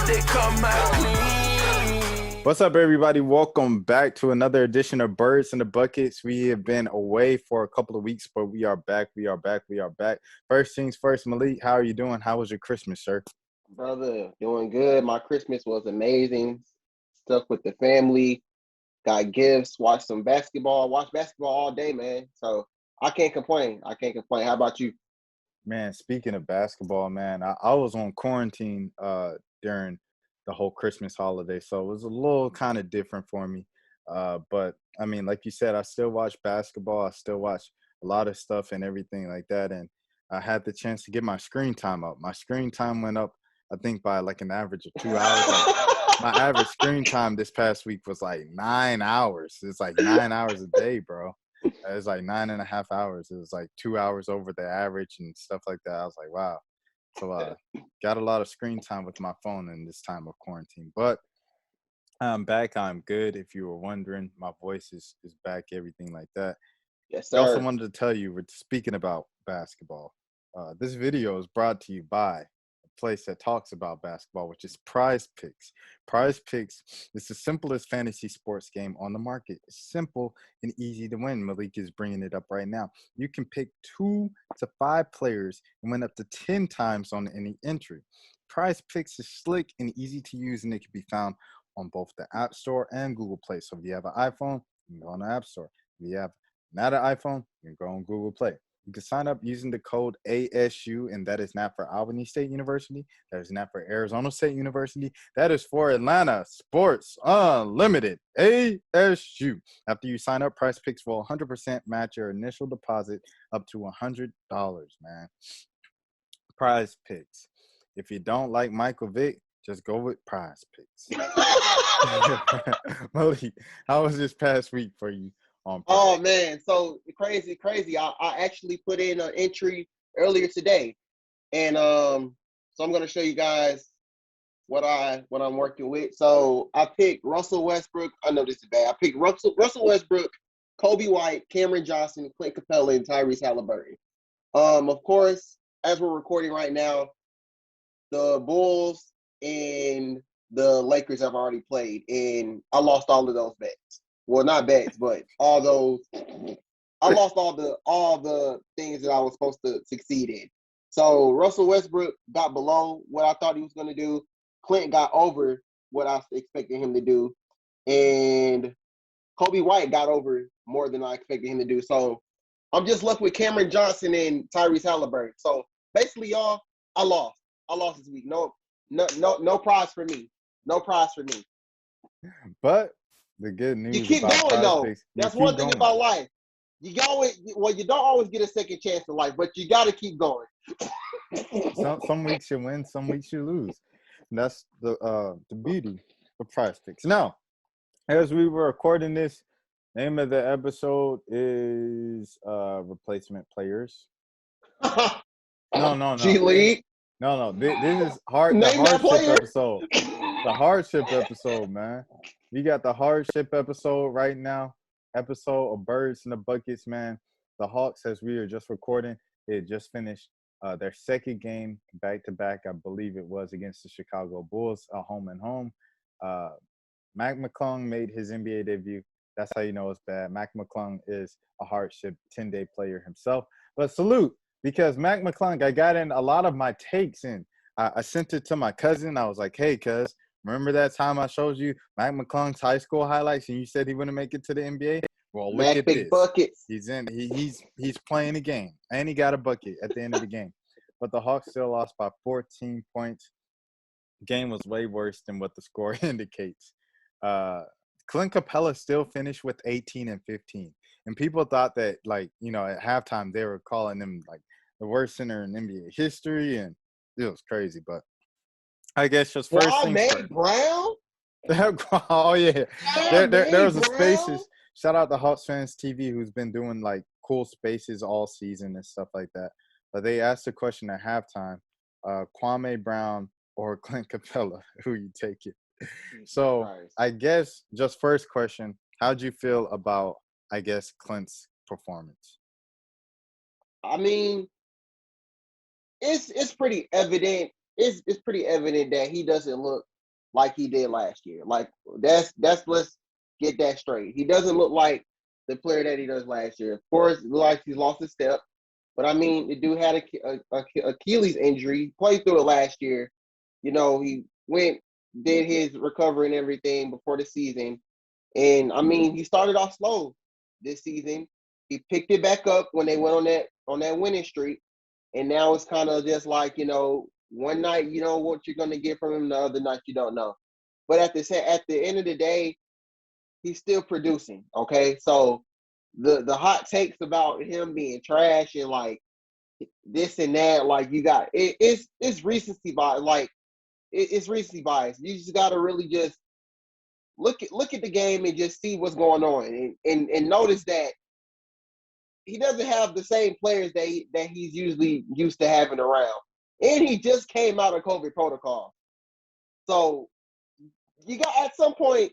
they come out clean. What's up, everybody? Welcome back to another edition of Birds in the Buckets. We have been away for a couple of weeks, but we are back. We are back. First things first, Malik, how are you doing? How was your Christmas, sir? Brother, doing good. My Christmas was amazing. Stuck with the family, got gifts, watched some basketball, watched basketball all day, man. So I can't complain. How about you? Man, speaking of basketball, man, I was on quarantine during the whole Christmas holiday, so it was a little kind of different for me. But I mean, like you said, I still watch basketball. I still watch a lot of stuff and everything like that. And I had the chance to get my screen time up. My screen time went up, I think, by like an average of 2 hours. Like, my average screen time this past week was like 9 hours. It's like 9 hours a day, bro. It's like 9.5 hours. It was like 2 hours over the average and stuff like that. I was like, wow. So got a lot of screen time with my phone in this time of quarantine. But I'm back. I'm good. If you were wondering, my voice is back, everything like that. Yes, I also sir. wanted to tell you, we're speaking about basketball. This video is brought to you by a place that talks about basketball, which is Prize Picks. Prize Picks is the simplest fantasy sports game on the market. It's simple and easy to win. Malik is bringing it up right now. You can pick 2 to 5 players and win up to 10 times on any entry. Prize Picks is slick and easy to use, and it can be found on both the App Store and Google Play. So if you have an iPhone, you can go on the App Store. If you have not an iPhone, you can go on Google Play. You can sign up using the code ASU, and that is not for Albany State University. That is not for Arizona State University. That is for Atlanta Sports Unlimited, ASU. After you sign up, Prize Picks will 100% match your initial deposit up to $100, man. Prize Picks. If you don't like Michael Vick, just go with Prize Picks. Malik, how was this past week for you? Oh man, so crazy. I actually put in an entry earlier today. And so I'm gonna show you guys what I'm working with. So I picked Russell Westbrook. I know this is bad. I picked Russell Westbrook, Kobe White, Cameron Johnson, Clint Capella, and Tyrese Halliburton. Of course, as we're recording right now, the Bulls and the Lakers have already played, and I lost all of those bets. Well, not bets, but all those. I lost all the things that I was supposed to succeed in. So Russell Westbrook got below what I thought he was going to do. Clint got over what I expected him to do, and Kobe White got over more than I expected him to do. So I'm just left with Cameron Johnson and Tyrese Halliburton. So basically, y'all, I lost. I lost this week. No prize for me. No prize for me. But the good news You keep about going though. Picks, That's one thing about life. You don't always get a second chance in life, but you got to keep going. Some weeks you win, some weeks you lose. And that's the beauty of Prize Picks. Now, as we were recording this, name of the episode is Replacement Players. No. G League. No. This is the hardship episode. The hardship episode, man. We got the hardship episode right now. Episode of Birds in the Buckets, man. The Hawks, as we are just recording, they just finished their second game back-to-back. I believe it was against the Chicago Bulls, home and home. Mac McClung made his NBA debut. That's how you know it's bad. Mac McClung is a hardship 10-day player himself. But salute, because Mac McClung, I got in a lot of my takes in. I sent it to my cousin. I was like, hey, cuz, remember that time I showed you Mac McClung's high school highlights and you said he wouldn't make it to the NBA? Well, look at this. Buckets. He's playing a game, and he got a bucket at the end of the game. But the Hawks still lost by 14 points. The game was way worse than what the score indicates. Clint Capella still finished with 18 and 15. And people thought that, like, you know, at halftime they were calling him, like, the worst center in NBA history, and it was crazy. But I guess just first things first. Brown? Oh, yeah. There was a Spaces. Shout out to Hawks Fans TV, who's been doing, like, cool spaces all season and stuff like that. But they asked the question at halftime, Kwame Brown or Clint Capella, who you take it? So nice. I guess just first question, how'd you feel about, I guess, Clint's performance? I mean, it's pretty evident it's pretty evident that he doesn't look like he did last year. Like that's let's get that straight. He doesn't look like the player that he does last year. Of course, it looks like he's lost a step, but I mean, the dude had a Achilles injury. He played through it last year. You know, he went did his recovery and everything before the season, and I mean, he started off slow this season. He picked it back up when they went on that winning streak, and now it's kind of just like, you know, one night you know what you're gonna get from him, the other night you don't know. But at the end of the day, he's still producing. Okay, so the hot takes about him being trash and like this and that, like you got it's recency bias. Like it's recency bias. You just gotta really just look at the game and just see what's going on, and notice that he doesn't have the same players that he's usually used to having around. And he just came out of COVID protocol. So you got at some point,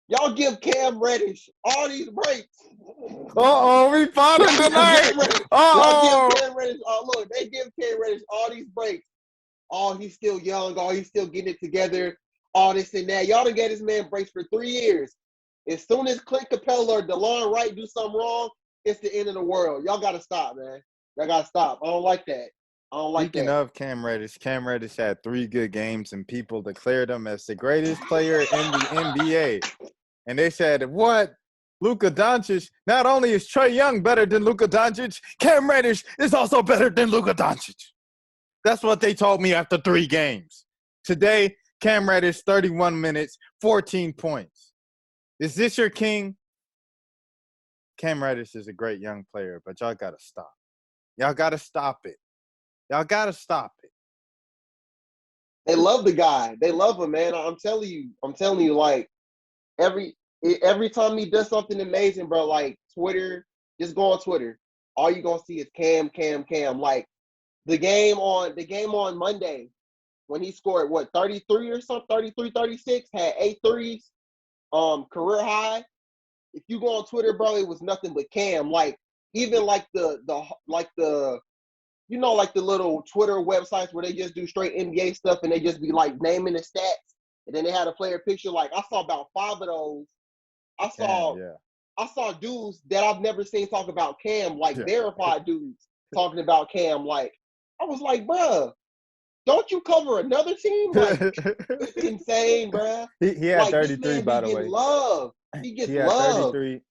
y'all give Cam Reddish all these breaks. We fought him tonight. Y'all give Cam Reddish, look, they give Cam Reddish all these breaks. Oh, he's still young. Oh, he's still getting it together. All this and that. Y'all done get this man breaks for 3 years. As soon as Clint Capella or DeLon Wright do something wrong, it's the end of the world. Y'all got to stop, man. Y'all got to stop. I don't like that. Speaking of Cam Reddish had 3 good games, and people declared him as the greatest player in the NBA. And they said, what? Luka Doncic, not only is Trae Young better than Luka Doncic, Cam Reddish is also better than Luka Doncic. That's what they told me after 3 games. Today, Cam Reddish, 31 minutes, 14 points. Is this your king? Cam Reddish is a great young player, but y'all got to stop. Y'all got to stop it. Y'all got to stop it. They love the guy. They love him, man. I'm telling you, like, every time he does something amazing, bro, like Twitter, just go on Twitter. All you're going to see is Cam, Cam, Cam. Like, the game on Monday, when he scored, 33 or something, 33, 36, had 8 threes, career high. If you go on Twitter, bro, it was nothing but Cam. Like, even like the you know, like the little Twitter websites where they just do straight NBA stuff and they just be like naming the stats, and then they had a player picture. Like, I saw about 5 of those. I saw dudes that I've never seen talk about Cam, like verified dudes talking about Cam. Like, I was like, bruh, don't you cover another team? Like, it's insane, bruh. He had like, 33, by the way. Love. He gets He had love. 33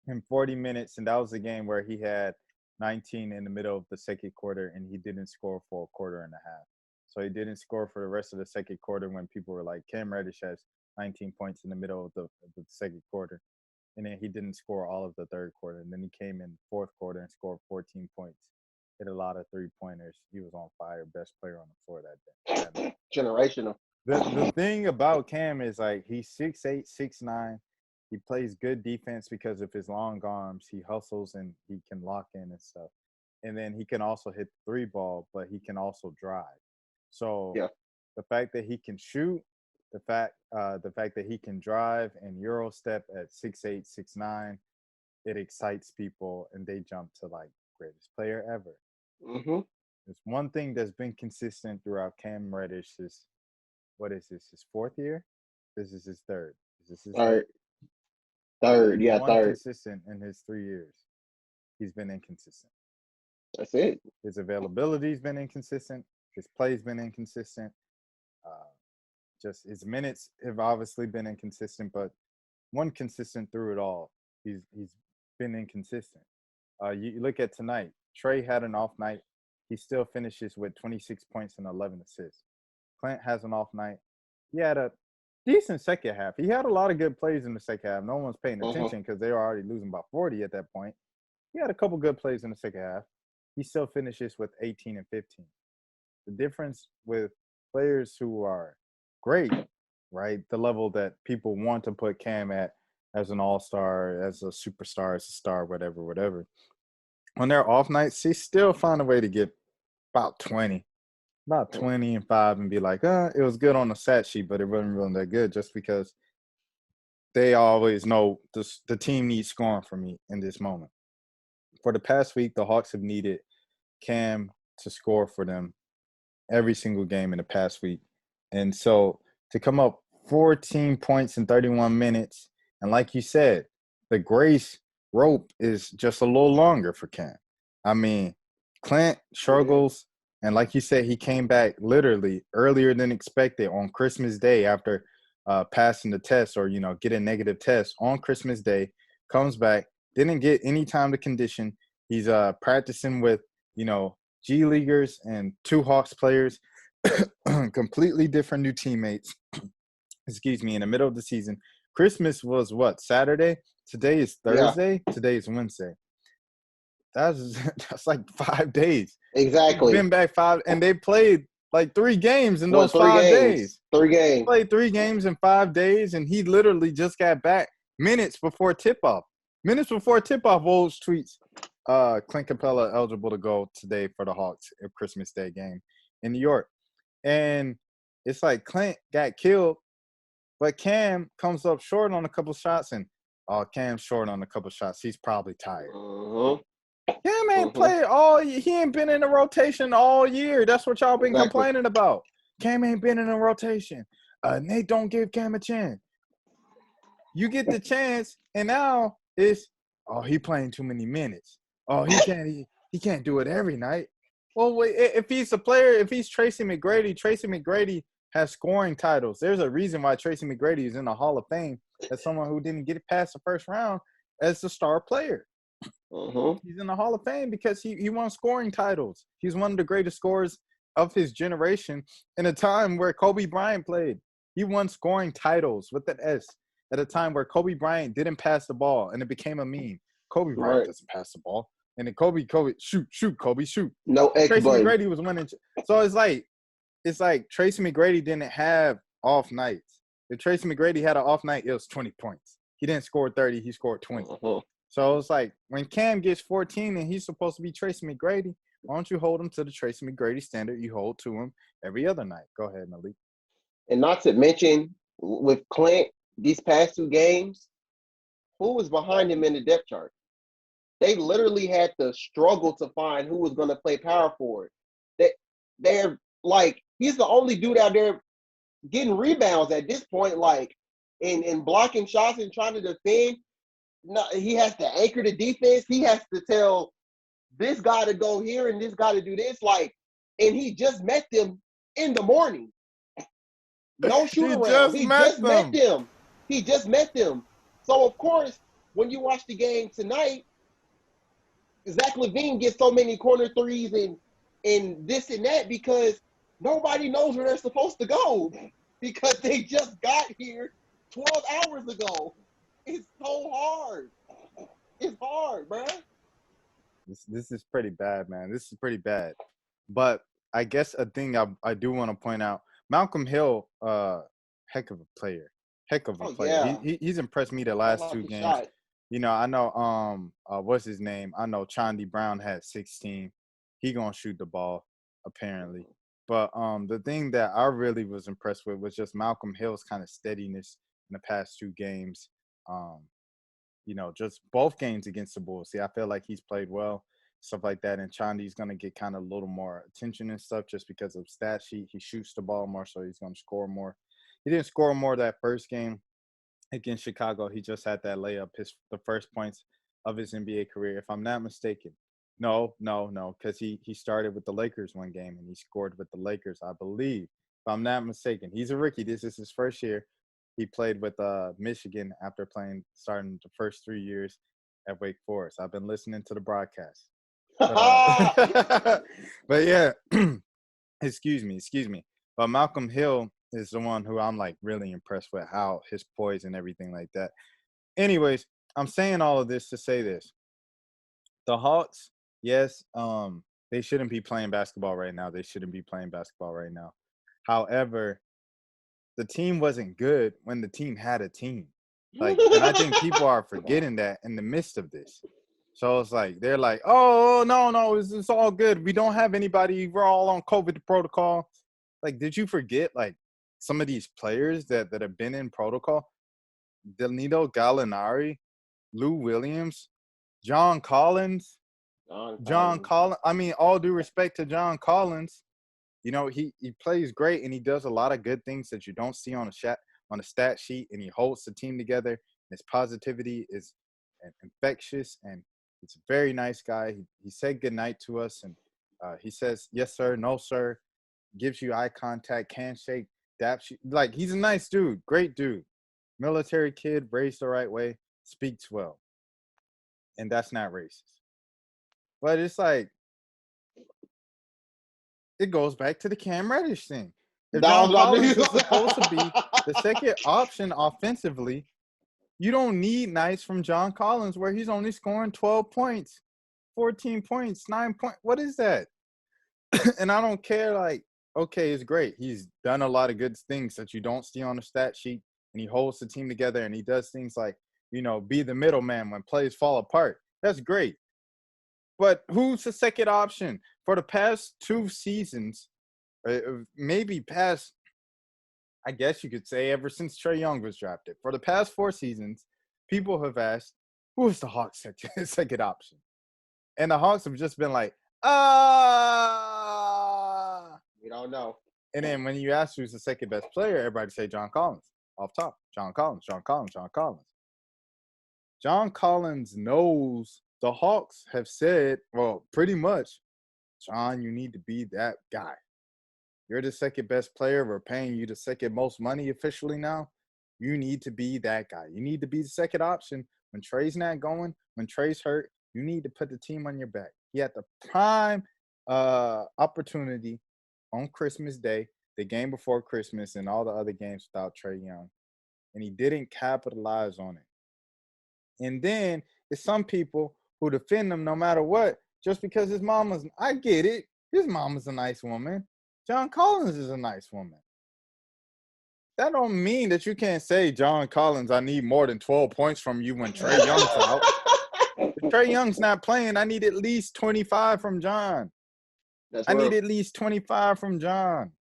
in 40 minutes, and that was a game where he had 19 in the middle of the second quarter, and he didn't score for a quarter and a half. So he didn't score for the rest of the second quarter when people were like, Cam Reddish has 19 points in the middle of the second quarter. And then he didn't score all of the third quarter. And then he came in fourth quarter and scored 14 points. Hit a lot of 3-pointers. He was on fire, best player on the floor that day. Generational. The thing about Cam is, like, he's 6'8", 6'9". He plays good defense because of his long arms. He hustles and he can lock in and stuff. And then he can also hit the 3-ball, but he can also drive. So the fact that he can shoot, the fact that he can drive and Euro step at 6'8", 6'9", it excites people, and they jump to, like, greatest player ever. Mm-hmm. There's one thing that's been consistent throughout Cam Reddish's, what is this, his 4th year? This is his 3rd. Is this his third? Third, yeah, one third. Consistent in his 3 years. He's been inconsistent. That's it. His availability's been inconsistent. His play's been inconsistent. Just his minutes have obviously been inconsistent, but one consistent through it all. He's been inconsistent. You look at tonight. Trae had an off night. He still finishes with 26 points and 11 assists. Clint has an off night. He had a decent second half. He had a lot of good plays in the second half. No one's paying attention because they were already losing by 40 at that point. He had a couple good plays in the second half. He still finishes with 18 and 15. The difference with players who are great, right, the level that people want to put Cam at as an all-star, as a superstar, as a star, whatever. On their off nights, they still find a way to get about 20 and 5 and be like, it was good on the stat sheet, but it wasn't really that good, just because they always know the team needs scoring from me in this moment. For the past week, the Hawks have needed Cam to score for them every single game in the past week. And so to come up 14 points in 31 minutes, and like you said, the grace rope is just a little longer for Cam. I mean, Clint struggles, and like you said, he came back literally earlier than expected on Christmas Day after passing the test or, get a negative test on Christmas Day, comes back, didn't get any time to condition. He's practicing with, G Leaguers and two Hawks players, completely different new teammates, in the middle of the season. Christmas was what, Saturday? Today is Thursday. Yeah. Today is Wednesday. That's like 5 days. Exactly. Been back 5, and they played like 3 games in those 5 days. 3 games. Played 3 games in 5 days, and he literally just got back minutes before tip-off. Woj tweets, Clint Capella eligible to go today for the Hawks at Christmas Day game in New York. And it's like Clint got killed, but Cam comes up short on a couple shots, and Cam's short on a couple shots. He's probably tired. Cam ain't played he ain't been in a rotation all year. That's what y'all been complaining about. Cam ain't been in a rotation. Nate don't give Cam a chance. You get the chance, and now it's, he playing too many minutes. He can't do it every night. Well, wait, if he's a player, if he's Tracy McGrady has scoring titles. There's a reason why Tracy McGrady is in the Hall of Fame as someone who didn't get past the first round as the star player. He's in the Hall of Fame because he won scoring titles. He's one of the greatest scorers of his generation in a time where Kobe Bryant played. He won scoring titles with an S at a time where Kobe Bryant didn't pass the ball, and it became a meme. Kobe Bryant doesn't pass the ball. And then Kobe, shoot, Kobe, shoot. No X Tracy button. McGrady was winning. So it's like Tracy McGrady didn't have off nights. If Tracy McGrady had an off night, it was 20 points. He didn't score 30. He scored 20. So it's like when Cam gets 14 and he's supposed to be Tracy McGrady, why don't you hold him to the Tracy McGrady standard you hold to him every other night? Go ahead, Malik. And not to mention, with Clint, these past 2 games, who was behind him in the depth chart? They literally had to struggle to find who was going to play power forward. They're like, he's the only dude out there getting rebounds at this point, like, in blocking shots and trying to defend. No, he has to anchor the defense. He has to tell this guy to go here and this guy to do this. Like, and he just met them in the morning. No shoot around. He just met them. He just met them. So, of course, when you watch the game tonight, Zach LaVine gets so many corner threes and this and that because nobody knows where they're supposed to go because they just got here 12 hours ago. It's so hard. It's hard, bro. This is pretty bad, man. This is pretty bad. But I guess a thing I do want to point out, Malcolm Hill, heck of a player. Yeah. He's impressed me the last 2 games. Shot. I know what's his name? I know Chandy Brown had 16. He gonna shoot the ball, apparently. But the thing that I really was impressed with was just Malcolm Hill's kind of steadiness in the past 2 games. Just both games against the Bulls. See, I feel like he's played well, stuff like that. And Chandy's going to get kind of a little more attention and stuff just because of stat sheet. He shoots the ball more, so he's going to score more. He didn't score more that first game against Chicago. He just had that layup, the first points of his NBA career, if I'm not mistaken. No, because he started with the Lakers one game, and he scored with the Lakers, I believe, if I'm not mistaken. He's a rookie. This is his first year. He played with Michigan after starting the first 3 years at Wake Forest. I've been listening to the broadcast. But yeah, excuse me. But Malcolm Hill is the one who I'm like really impressed with, how his poise and everything like that. Anyways, I'm saying all of this to say this. The Hawks, yes, they shouldn't be playing basketball right now. However, the team wasn't good when the team had a team. And I think people are forgetting that in the midst of this. So it's like, they're like, oh, no, it's all good. We don't have anybody. We're all on COVID protocol. Like, did you forget, like, some of these players that have been in protocol? Danilo Gallinari, Lou Williams, John Collins. I mean, all due respect to John Collins. You know, he plays great and he does a lot of good things that you don't see on a stat sheet, and he holds the team together. His positivity is infectious, and he's a very nice guy. He said goodnight to us, and he says yes sir, no sir, gives you eye contact, handshake, daps you. Like, he's a nice dude, great dude, military kid, raised the right way, speaks well, and that's not racist. But it's like, it goes back to the Cam Reddish thing. If That John was what I Collins mean. is supposed to be the second option offensively, you don't need nights from John Collins where he's only scoring 12 points, 14 points, 9 points. What is that? And I don't care. Like, okay, it's great. He's done a lot of good things that you don't see on the stat sheet, and he holds the team together, and he does things like, be the middleman when plays fall apart. That's great. But who's the second option? For the past 2 seasons, maybe past, I guess you could say, ever since Trae Young was drafted, for the past 4 seasons, people have asked, who is the Hawks' second option? And the Hawks have just been like, We don't know. And then when you ask who's the second best player, everybody say John Collins. Off top, John Collins, John Collins, John Collins. John Collins knows the Hawks have said, well, pretty much, John, you need to be that guy. You're the second best player. We're paying you the second most money officially now. You need to be that guy. You need to be the second option. When Trae's not going, when Trae's hurt, you need to put the team on your back. He had the prime opportunity on Christmas Day, the game before Christmas, and all the other games without Trae Young. And he didn't capitalize on it. And then there's some people who defend him no matter what, just because his mama's, I get it. His mama's a nice woman. John Collins is a nice woman. That don't mean that you can't say, John Collins, I need more than 12 points from you when Trae Young's out. If Trae Young's not playing, I need at least 25 from John. I need at least 25 from John.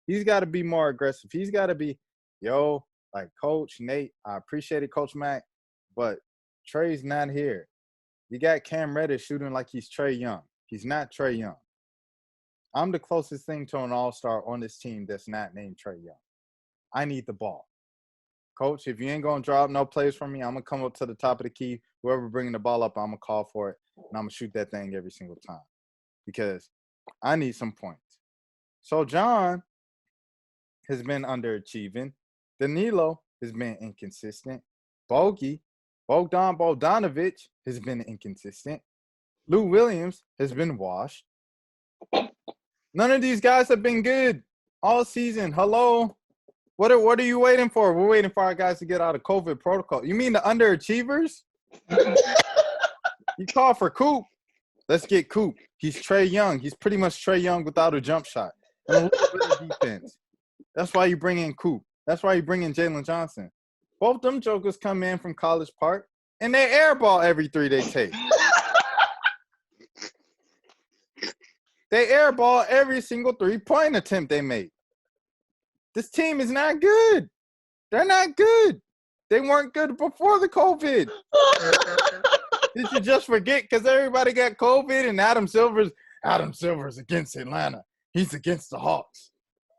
He's got to be more aggressive. He's got to be, like Coach Nate, I appreciate it, Coach Mac, but Trae's not here. You got Cam Reddish shooting like he's Trae Young. He's not Trae Young. I'm the closest thing to an all-star on this team that's not named Trae Young. I need the ball. Coach, if you ain't going to drop no plays from me, I'm going to come up to the top of the key. Whoever bringing the ball up, I'm going to call for it, and I'm going to shoot that thing every single time because I need some points. So John has been underachieving. Danilo has been inconsistent. Bogdan Bogdanovic has been inconsistent. Lou Williams has been washed. None of these guys have been good all season. Hello? What are you waiting for? We're waiting for our guys to get out of COVID protocol. You mean the underachievers? You call for Coop. Let's get Coop. He's Trae Young. He's pretty much Trae Young without a jump shot and a little bit of defense. That's why you bring in Coop. That's why you bring in Jalen Johnson. Both them jokers come in from College Park, and they airball every 3 they take. They airball every single 3-point attempt they make. This team is not good. They're not good. They weren't good before the COVID. Did you just forget because everybody got COVID and Adam Silver's against Atlanta. He's against the Hawks.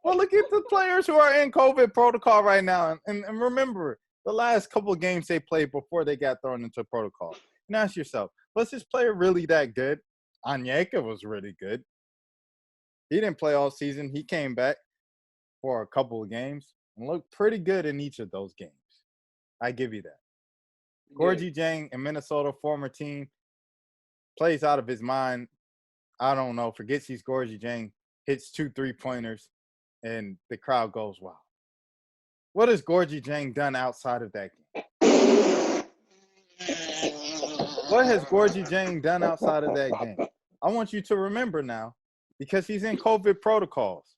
Well, look at the players who are in COVID protocol right now. And remember, the last couple of games they played before they got thrown into protocol. And ask yourself, was this player really that good? Onyeka was really good. He didn't play all season. He came back for a couple of games and looked pretty good in each of those games. I give you that. Gorgie Jang in Minnesota, former team, plays out of his mind. I don't know, forgets he's Gorgie Jang, hits 2 3-pointers, and the crowd goes wild. What has Gorgie Jang done outside of that game? What has Gorgie Jang done outside of that game? I want you to remember now, because he's in COVID protocols.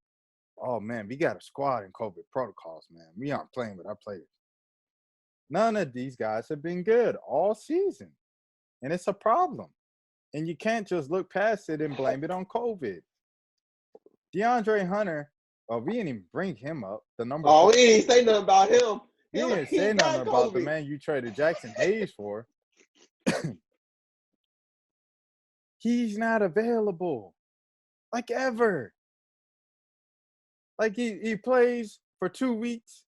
Oh, man, we got a squad in COVID protocols, man. We aren't playing with our players. None of these guys have been good all season, and it's a problem. And you can't just look past it and blame it on COVID. DeAndre Hunter, we didn't even bring him up. The number. Oh, we didn't say nothing about him. We didn't say nothing about the man you traded Jackson Hayes for. He's not available, like ever. Like he plays for 2 weeks,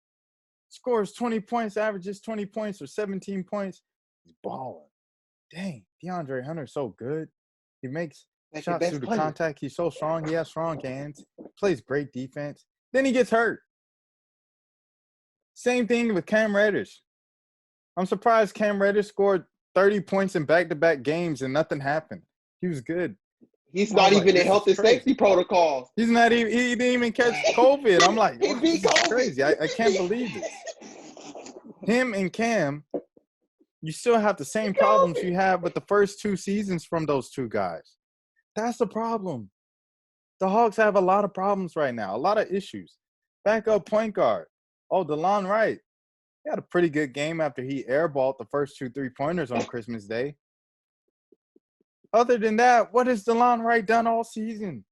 scores 20 points, averages 20 points or 17 points. He's balling. Dang, DeAndre Hunter's so good. He makes Second shots through best the player. contact. He's so strong. He has strong hands. Plays great defense. Then he gets hurt. Same thing with Cam Reddish. I'm surprised Cam Reddish scored 30 points in back-to-back games and nothing happened. He was good. He's I not was even like, in this health is and crazy. safety protocols. He's not even. He didn't even catch COVID. I'm like, He what? beat This is COVID. crazy. I can't believe this. Him and Cam, you still have the same problems you have with the first 2 seasons from those 2 guys. That's the problem. The Hawks have a lot of problems right now, a lot of issues. Backup point guard. Oh, DeLon Wright. He had a pretty good game after he airballed the first 2 3-pointers on Christmas Day. Other than that, what has DeLon Wright done all season?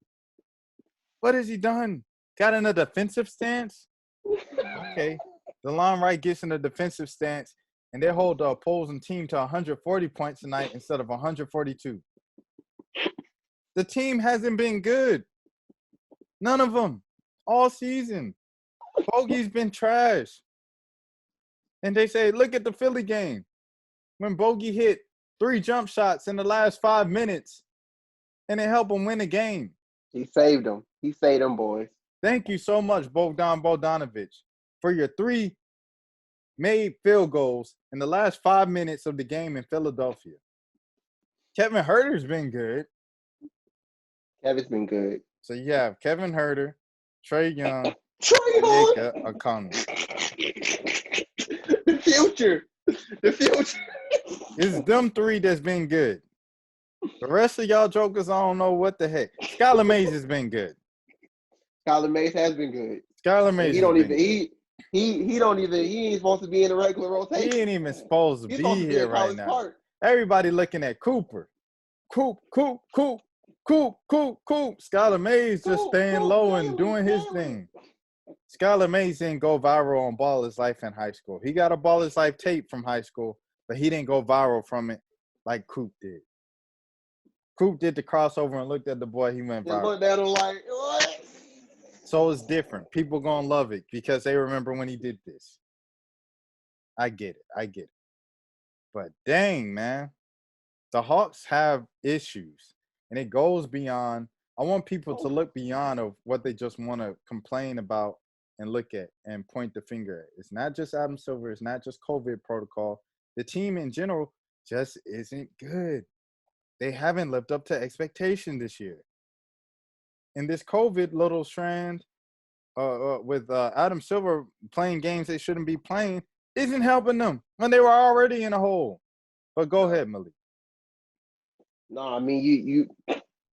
What has he done? Got in a defensive stance? Okay. DeLon Wright gets in a defensive stance, and they hold the opposing team to 140 points tonight instead of 142. The team hasn't been good. None of them. All season. Bogey's been trash. And they say, look at the Philly game. When Bogey hit 3 jump shots in the last 5 minutes, and it helped him win the game. He saved them. He saved them, boys. Thank you so much, Bogdan Bogdanovic, for your 3 made field goals in the last 5 minutes of the game in Philadelphia. Kevin Huerter's been good. Kevin's been good. So you have Kevin Huerter, Trae Young, Trae Young. Onyeka Okongwu. The future. The future. It's them 3 that's been good. The rest of y'all jokers, I don't know what the heck. Skylar Mays has been good. Skylar Mays has been good. Skylar Mays He don't has been even good. he don't even he ain't supposed to be in the regular rotation. He ain't even supposed to He's be supposed to be here in right College now. Park. Everybody looking at Cooper. Coop. Skylar Mays just staying low and doing his thing. Skylar Mays didn't go viral on Ball His Life in high school. He got a Ball His Life tape from high school, but he didn't go viral from it like Coop did. Coop did the crossover and looked at the boy. He went And viral. looked at him like, what? So it's different. People gonna love it because they remember when he did this. I get it. But dang, man, the Hawks have issues, and it goes beyond. I want people to look beyond of what they just want to complain about and look at and point the finger at. It's not just Adam Silver. It's not just COVID protocol. The team in general just isn't good. They haven't lived up to expectation this year. And this COVID little strand with Adam Silver playing games they shouldn't be playing isn't helping them when they were already in a hole. But go ahead, Malik. No, I mean you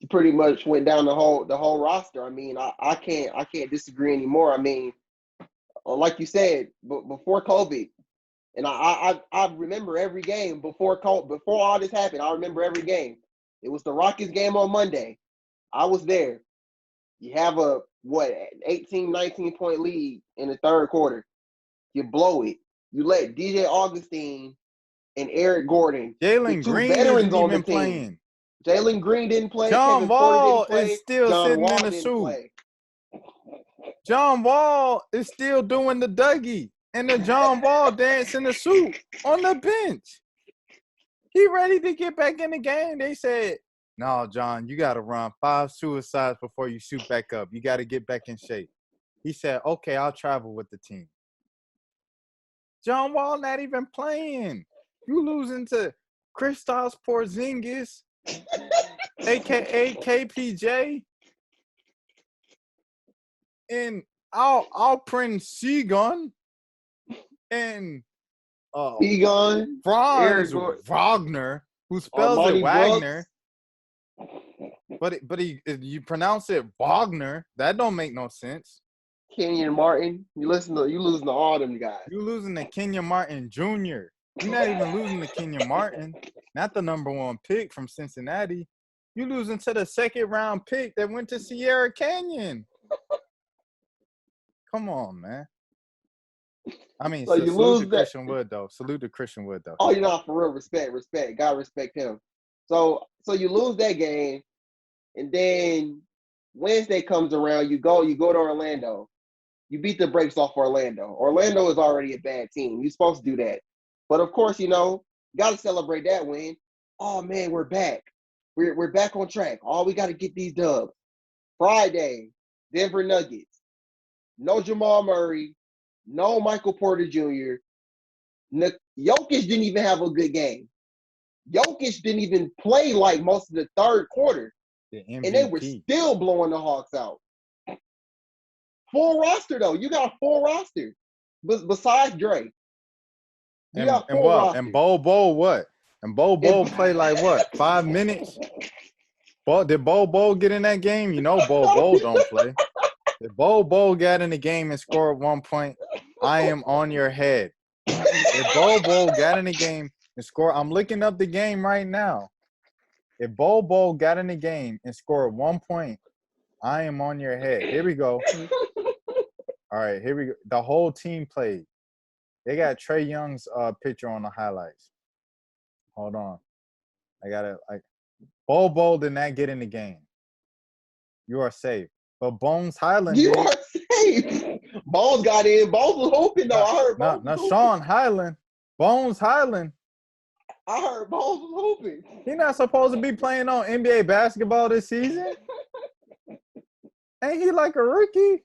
pretty much went down the whole roster. I mean, I can't disagree anymore. I mean, like you said, before COVID, and I remember every game before all this happened. I remember every game. It was the Rockets game on Monday. I was there. You have a 18, 19 point lead in the third quarter. You blow it. You let DJ Augustine and Eric Gordon, Jalen the 2 Green veterans isn't on the even team. playing. Jalen Green didn't play. John Kevin Wall Porter didn't play. is still John sitting Wall in a didn't suit. play. John Wall is still doing the Dougie and the John Wall dance in the suit on the bench. He ready to get back in the game. They said, no, John, you got to run 5 suicides before you suit back up. You got to get back in shape. He said, okay, I'll travel with the team. John Wall not even playing. You losing to Kristaps Porzingis, a.k.a. KPJ, and Alperen Sengun, and Egon, Franz Eric Gordon, Wagner, who spells Armani it Wagner, Brooks, but you pronounce it Wagner. That don't make no sense. Kenyon Martin. You losing to all them guys. You losing to Kenyon Martin Jr. You're not even losing to Kenyon Martin, not the number 1 pick from Cincinnati. You losing to the 2nd round pick that went to Sierra Canyon. Come on, man. I mean, So you salute lose to that. Christian Wood, though. Salute to Christian Wood, though. Oh, you know, for real, respect. God respect him. So you lose that game, and then Wednesday comes around. You go to Orlando. You beat the brakes off Orlando. Orlando is already a bad team. You're supposed to do that. But of course, you got to celebrate that win. Oh man, we're back. We're back on track. Oh, we got to get these dubs. Friday, Denver Nuggets. No Jamal Murray. No Michael Porter Jr. Jokic didn't even have a good game. Jokic didn't even play like most of the third quarter. The MVP. And they were still blowing the Hawks out. Full roster, though. You got a full roster. Besides Dre. You got full roster. And Bo what? And Bo played like what? 5 minutes? Did Bo get in that game? You know Bo don't play. If Bo got in the game and scored 1 point, I am on your head. If Bo got in the game and scored, I'm looking up the game right now. If Bo got in the game and scored 1 point, I am on your head. Here we go. All right, here we go. The whole team played. They got Trae Young's picture on the highlights. Hold on. I got to Bo did not get in the game. You are safe. But Bones Highland You did. are safe. Bones got in. Bones was hoping, though. I heard Bones was hoping. Sean Highland. Bones Highland. I heard Bones was hoping. He not supposed to be playing on NBA basketball this season. Ain't he like a rookie?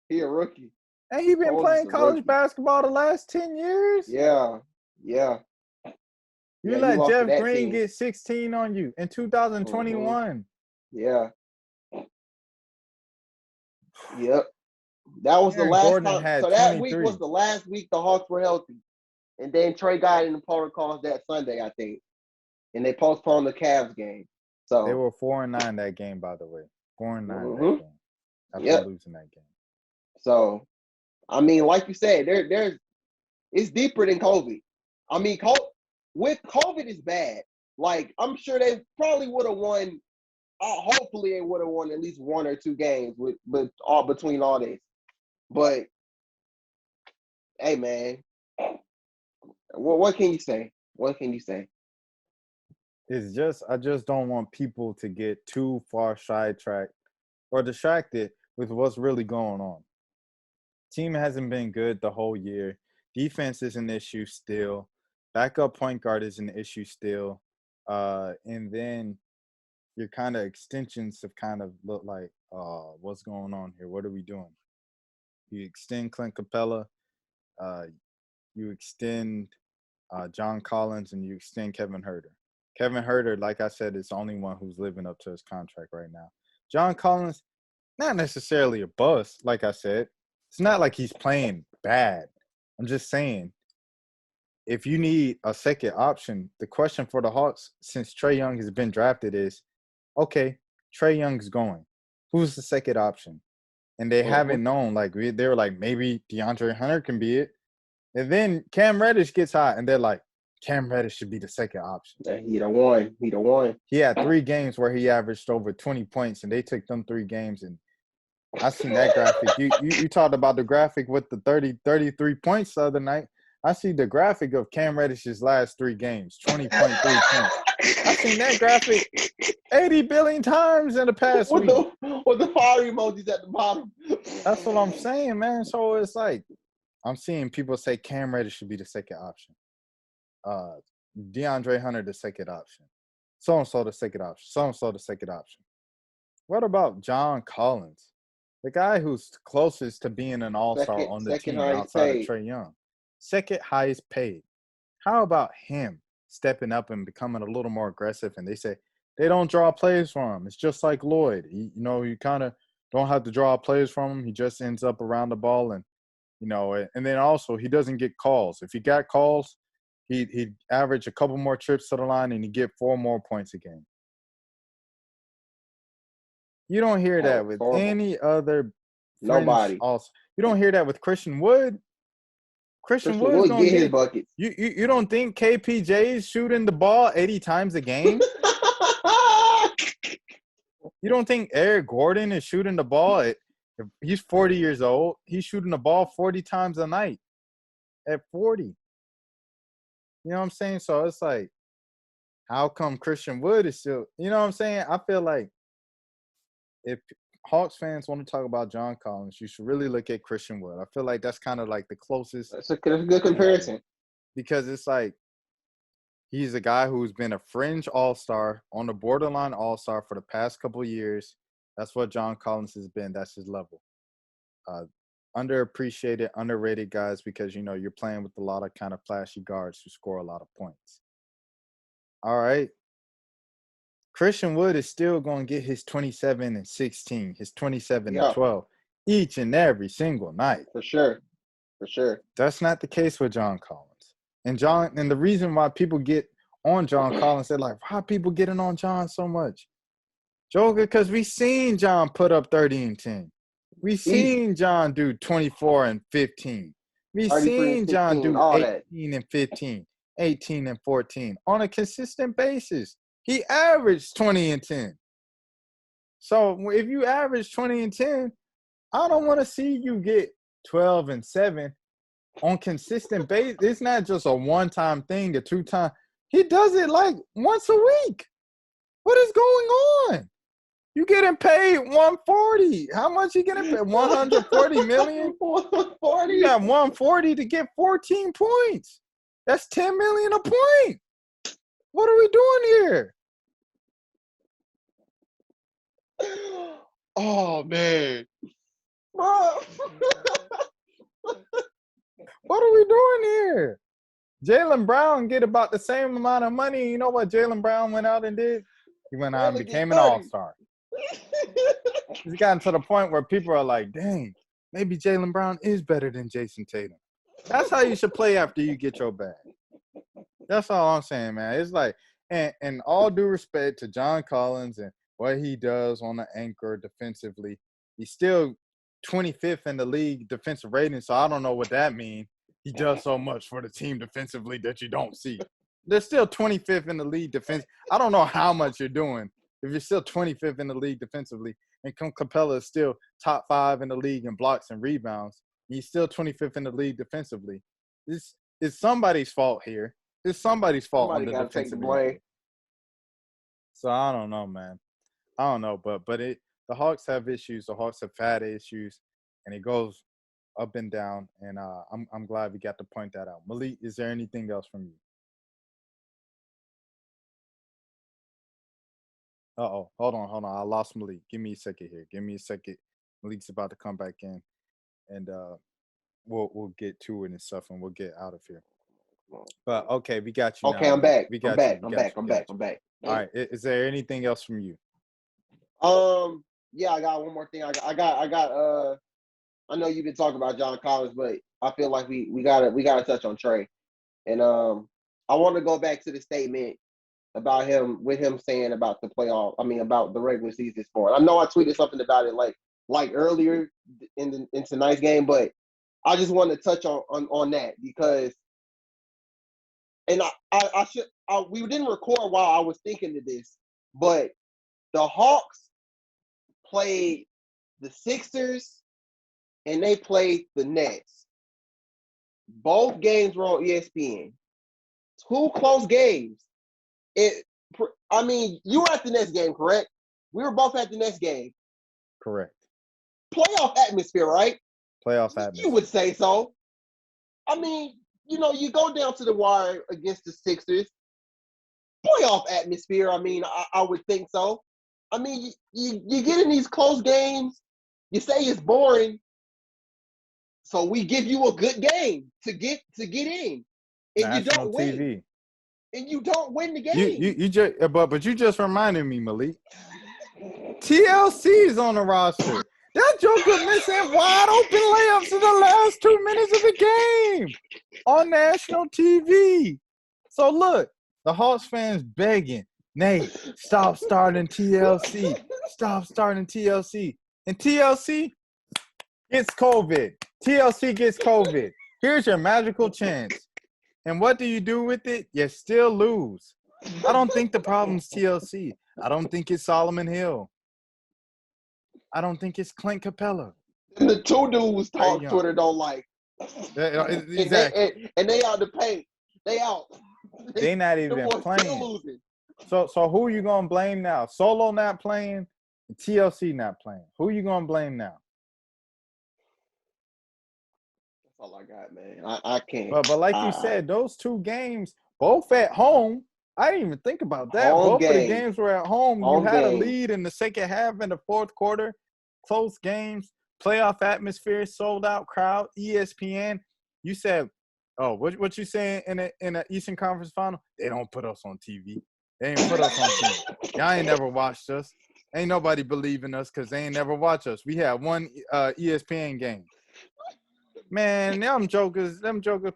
He a rookie. Ain't he been playing college basketball the last 10 years? Yeah. You let Jeff Green get 16 on you in 2021. Yeah. Yep. That was the last time. So that week was the last week the Hawks were healthy. And then Trey got in the protocols that Sunday, I think. And they postponed the Cavs game. So they were 4-9 that game, by the way. 4-9 that game. After losing that game. So, I mean, like you said, it's deeper than COVID. I mean, with COVID is bad. Like, I'm sure they probably would have won. Hopefully, they would have won at least 1 or 2 games between all this. But hey, man, what can you say? What can you say? It's just I just don't want people to get too far sidetracked or distracted with what's really going on. Team hasn't been good the whole year. Defense is an issue still. Backup point guard is an issue still. And then your kind of extensions have kind of looked like, what's going on here? What are we doing? You extend Clint Capella. You extend John Collins, and you extend Kevin Huerter. Kevin Huerter, like I said, is the only one who's living up to his contract right now. John Collins, not necessarily a bust, like I said. It's not like he's playing bad. I'm just saying, if you need a second option, the question for the Hawks, since Trae Young has been drafted, is, okay, Trae Young's going. Who's the second option? And they haven't known. Like, they were like, maybe DeAndre Hunter can be it. And then Cam Reddish gets hot, and they're like, Cam Reddish should be the second option. He the one. He had 3 games where he averaged over 20 points, and they took them 3 games. And I seen that graphic. You talked about the graphic with the 33 points the other night. I see the graphic of Cam Reddish's last 3 games, 20.3 points. I seen that graphic 80 billion times in the past week. With the fire emojis at the bottom. That's what I'm saying, man. So it's like, I'm seeing people say Cam Reddish should be the second option. DeAndre Hunter the second option. So-and-so the second option. So-and-so the second option. What about John Collins? The guy who's closest to being an all-star on the team outside of Trae Young. Second highest paid. How about him stepping up and becoming a little more aggressive? And they say they don't draw plays from him. It's just like Lloyd. You kind of don't have to draw plays from him. He just ends up around the ball, and and then also he doesn't get calls. If he got calls, he'd average a couple more trips to the line and he'd get 4 more points a game. You don't hear that with any other nobody. Also, you don't hear that with Christian Wood. Christian Wood get his buckets. You don't think KPJ's shooting the ball 80 times a game? You don't think Eric Gordon is shooting the ball he's 40 years old. He's shooting the ball 40 times a night at 40. You know what I'm saying? So it's like, how come Christian Wood is still – you know what I'm saying? I feel like if Hawks fans want to talk about John Collins, you should really look at Christian Wood. I feel like that's kind of like the closest. That's a good comparison. Because it's like he's a guy who's been a fringe all-star, on the borderline all-star for the past couple of years. That's what John Collins has been. That's his level. Underappreciated, underrated guys because, you're playing with a lot of kind of flashy guards who score a lot of points. All right. Christian Wood is still going to get his 27 and 16, his 27 and 12 each and every single night. For sure. That's not the case with John Collins. And the reason why people get on John Collins, they're like, why are people getting on John so much? Joker, because we seen John put up 30 and 10. We seen John do 24 and 15. We seen John do 18 and 15, 18 and 14 on a consistent basis. He averaged 20 and 10. So if you average 20 and 10, I don't want to see you get 12 and 7 on consistent basis. It's not just a one-time thing, a two-time. He does it like once a week. What is going on? You getting paid $140. How much you getting paid? $140 million? 140. You got $140 to get 14 points. That's $10 million a point. What are we doing here? Oh man. Bro. What are we doing here? Jaylen Brown get about the same amount of money. You know what Jaylen Brown went out and did? He went out and became an all-star. He's gotten to the point where people are like, dang, maybe Jaylen Brown is better than Jason Tatum. That's how you should play after you get your bag. That's all I'm saying, man. It's like, and all due respect to John Collins and what he does on the anchor defensively, he's still 25th in the league defensive rating, so I don't know what that means. He does so much for the team defensively that you don't see. They're still 25th in the league defense. I don't know how much you're doing if you're still 25th in the league defensively, and Capella is still top 5 in the league in blocks and rebounds. He's still 25th in the league defensively. It's somebody's fault here. It's somebody's fault on the defensive end. So I don't know, man. I don't know, but the Hawks have issues. The Hawks have had issues, and it goes up and down. And I'm glad we got to point that out. Malik, is there anything else from you? Uh-oh. Hold on. I lost Malik. Give me a second here. Malik's about to come back in, and we'll get to it and stuff, and we'll get out of here. But okay, we got you. Okay, now. I'm back. I'm back. I'm back. All right. Is there anything else from you? Yeah, I got one more thing. I know you've been talking about John Collins, but I feel like we gotta touch on Trey. And I want to go back to the statement about him saying about the playoff. I mean, about the regular season sport. I know I tweeted something about it like earlier in tonight's game, but I just want to touch on that because, and we didn't record while I was thinking of this, but the Hawks played the Sixers and they played the Nets. Both games were on ESPN. 2 close games. You were at the Nets game, correct? We were both at the Nets game. Correct. Playoff atmosphere, right? Playoff atmosphere. You would say so. I mean, you go down to the wire against the Sixers. Playoff atmosphere, I would think so. I mean, you get in these close games, you say it's boring, so we give you a good game to get in. And National you don't win. TV. And you don't win the game. But you just reminded me, Malik. TLC is on the roster. That joker missing wide open layups in the last 2 minutes of the game on national TV. So look, the Hawks fans begging, Nate, stop starting TLC. Stop starting TLC. And TLC gets COVID. TLC gets COVID. Here's your magical chance. And what do you do with it? You still lose. I don't think the problem's TLC. I don't think it's Solomon Hill. I don't think it's Clint Capella. And the 2 dudes talk Twitter don't like. Exactly. And they out the paint. They out. They not even playing. So who are you gonna blame now? Solo not playing, TLC not playing. Who you gonna blame now? That's all I got, man. I can't. But like you said, those 2 games, both at home. I didn't even think about that. Home Both of the game. games were at home. You Home had a game. lead in the second half and the fourth quarter. Close games, playoff atmosphere, sold out crowd, ESPN. You said, oh, what you saying in the Eastern Conference Final? They don't put us on TV. They ain't put us on TV. Y'all ain't never watched us. Ain't nobody believing us because they ain't never watch us. We had one ESPN game. Man, them jokers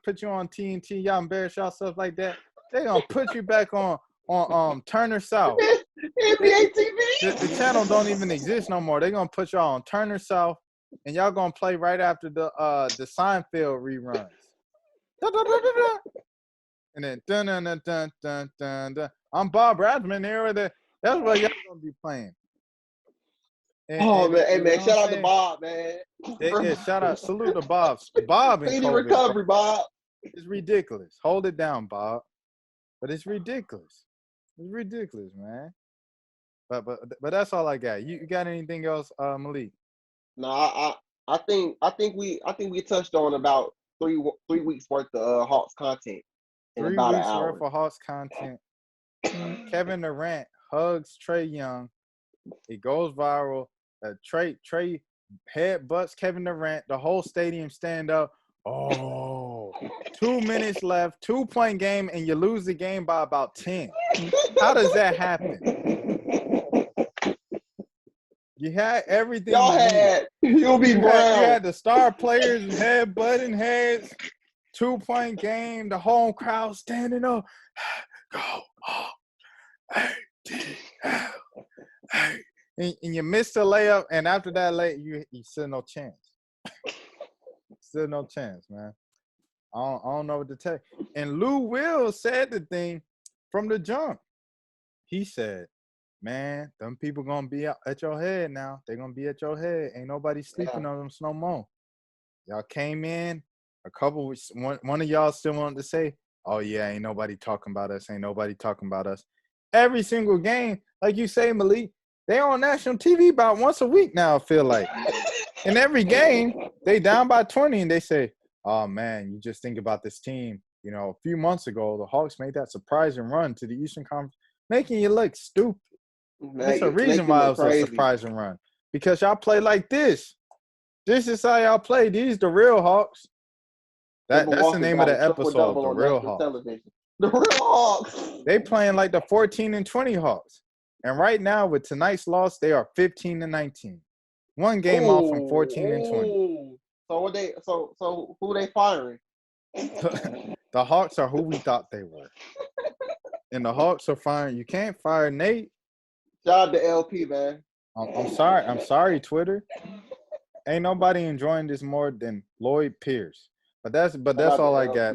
put you on TNT. Y'all embarrass yourself like that. They gonna put you back on Turner South. NBA TV. The channel don't even exist no more. They gonna put y'all on Turner South, and y'all gonna play right after the Seinfeld reruns. And then dun dun dun dun dun dun dun. I'm Bob Radman here. That's what y'all gonna be playing. Man, hey man, shout out saying? to Bob, man. Yeah, shout out, salute to Bob and Speedy COVID. recovery, Bob. It's ridiculous. Hold it down, Bob. But it's ridiculous. It's ridiculous, man. But that's all I got. You got anything else, Malik? No, I think we touched on about 3 weeks worth of Hawks content in 3 about an weeks hour. worth of Hawks content. Kevin Durant hugs Trae Young. It goes viral. Trae headbutts Kevin Durant. The whole stadium stand up. Oh, 2 minutes left, 2-point game, and you lose the game by about 10. How does that happen? You had everything. Y'all had Hubie Brown. You had the star players head butting heads. 2-point game. The home crowd standing up. Go. Oh. Hey. Hey. And you missed the layup, and after that you still no chance. Still no chance, man. I don't know what to tell you. And Lou Will said the thing from the jump. He said, man, them people gonna be at your head now. They're gonna be at your head. Ain't nobody sleeping on them no more. Y'all came in a couple weeks. One of y'all still wanted to say, oh yeah, ain't nobody talking about us. Ain't nobody talking about us. Every single game, like you say, Malik, they on national TV about once a week now, I feel like. In every game, they down by 20, and they say, oh, man, you just think about this team. You know, a few months ago, the Hawks made that surprising run to the Eastern Conference, making you look stupid. There's a reason why it was a surprising run. Because y'all play like this. This is how y'all play. These the real Hawks. That's the name of the episode, The Real Hawks. The Real Hawks. They playing like the 14-20 Hawks. And right now, with tonight's loss, they are 15-19. One game off from 14-20. So who they firing? The Hawks are who we thought they were. And the Hawks are firing. You can't fire Nate. Shout out to LP, man. I'm sorry. I'm sorry, Twitter. Ain't nobody enjoying this more than Lloyd Pierce. But that's all I got.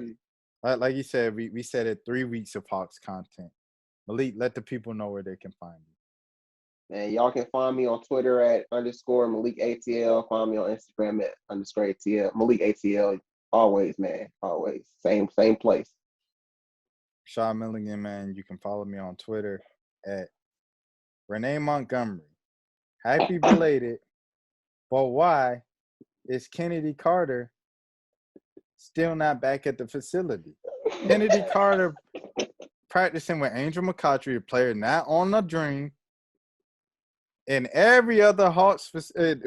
Like you said, we said it 3 weeks of Hawks content. Malik, let the people know where they can find you. Man, y'all can find me on Twitter at _Malik ATL. Find me on Instagram at _ATL. Malik ATL. Always, man. Always. Same place. Shaw Milligan, man. You can follow me on Twitter at Renee Montgomery. Happy belated. But why is Kennedy Carter still not back at the facility? Kennedy Carter practicing with Angel McCoughtry, a player not on the dream, and every other Hawks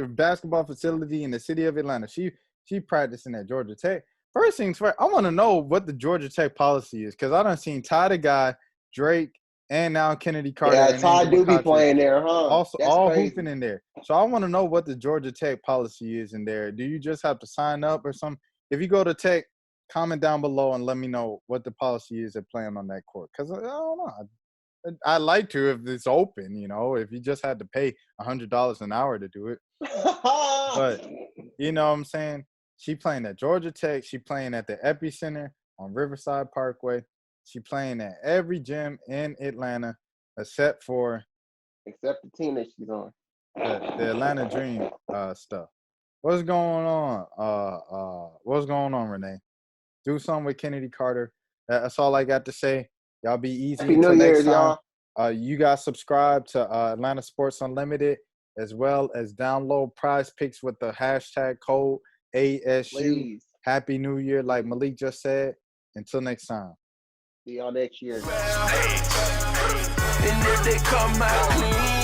basketball facility in the city of Atlanta. She practicing at Georgia Tech. First things first, I want to know what the Georgia Tech policy is, because I done seen Ty the Guy, Drake, and now Kennedy Carter. Yeah, and Ty do be playing there, huh? Also, that's all crazy. hooping in there. So I want to know what the Georgia Tech policy is in there. Do you just have to sign up or something? If you go to Tech, comment down below and let me know what the policy is at playing on that court. Because I don't know. I'd like to if it's open, you know, if you just had to pay $100 an hour to do it. But, you know what I'm saying? She playing at Georgia Tech. She playing at the Epicenter on Riverside Parkway. She playing at every gym in Atlanta except the team that she's on. The Atlanta Dream stuff. What's going on? What's going on, Renee? Do something with Kennedy Carter. That's all I got to say. Y'all be easy. Happy New Year's, y'all. You guys subscribe to Atlanta Sports Unlimited. as well as download Prize Picks with the hashtag code ASU. Please. Happy New Year, like Malik just said. Until next time. See y'all next year. And if they come out clean.